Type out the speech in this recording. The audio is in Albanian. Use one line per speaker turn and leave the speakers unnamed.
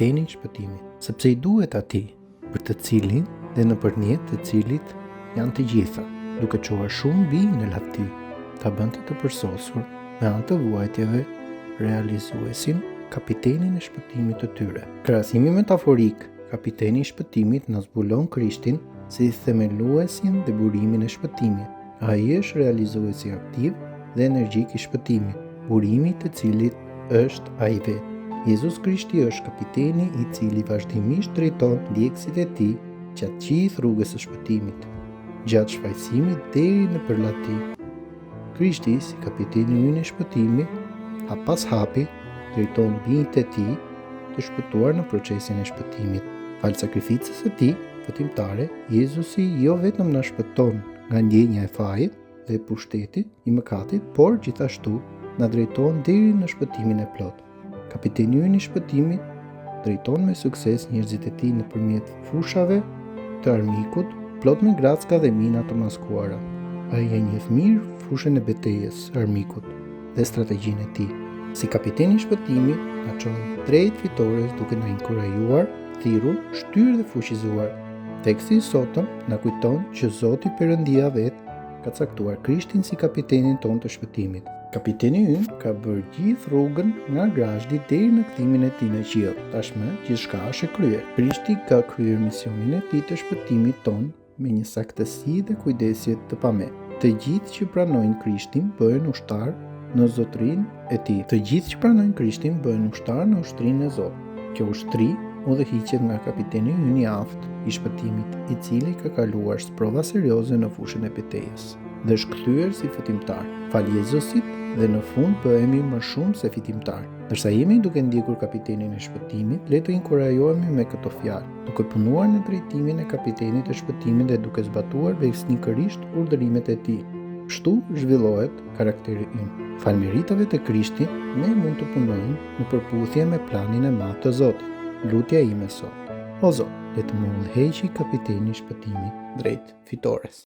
kapiteni i shpëtimit, sepse i duhet atij për të cilin dhe nëpërmjet të cilit janë të gjitha, duke çuar shumë mbi në lavdi, ta bënte të përsosur me anë të vuajtjeve realizuesin, kapitenin e shpëtimit të tyre. Krahasimi metaforik, kapiteni i shpëtimit na zbulon Krishtin si themeluesin dhe burimin e shpëtimit. Ai është realizuesi aktiv dhe energjik i shpëtimit, burimi të cilit është ai vetë. Jezus Krishti është kapiteni i cili vazhdimisht drejton ndjekësit e tij gjatë gjithë rrugës së shpëtimit, gjatë shfaqësimit deri në përlati. Krishti, si kapiteni ynë i shpëtimit, hap pas hapi drejton bijtë e tij të shpëtuar në procesin e shpëtimit. Fal sakrificës së tij fatimtare, Jezusi jo vetëm na shpëton nga ndjenja e fajit dhe pushtetit i mëkatit, por gjithashtu na drejton deri në shpëtimin e plot. Kapiteni ynë i shpëtimit drejton me sukses njerëzit e tij nëpërmjet fushave të armikut, plot me gracka dhe mina të maskuara. Ai e njeh mirë fushën e betejës së armikut dhe strategjinë e tij. Si kapiteni i shpëtimit, na çon drejt fitores duke na inkurajuar, thirrur, shtyrë dhe fuqizuar. Teksti i sotëm na kujton që Zoti Perëndia vetë ka caktuar Krishtin si kapitenin tonë të shpëtimit. Kapiteni ynë ka bërë gjithë rrugën nga Grazhdi deri në kthimin e tij në qiell. Tashmë gjithçka është e kryer. Krishti ka kryer misionin e tij të shpëtimit tonë me një saktësi dhe kujdesje të pamet. Të gjithë që pranojnë Krishtin bëhen ushtar në zotrinë e tij. Të gjithë që pranojnë Krishtin bëhen ushtar në ushtrinë e Zotit. Kjo ushtri udhëhiqet nga kapiteni ynë i aftë i shpëtimit, i cili ka kaluar sprova serioze në fushën e betejës dhe është kthyer si fitimtar. Fal Jezusit dhe në fund bëhemi më shumë se fitimtar. Ndërsa jemi duke ndjekur kapitenin e shpëtimit, le të inkurajohemi me këto fjalë, duke punuar në drejtimin e kapitenit të shpëtimit dhe duke zbatuar besnikërisht urdhërimet e tij. Kështu zhvillohet karakteri ynë. Falëmeritave të Krishtit, ne mund të punojmë në përputhje me planin e madh të Zotit. Lutja ime sot: O Zot, le të më udhëheqi kapiteni i shpëtimit drejt fitores.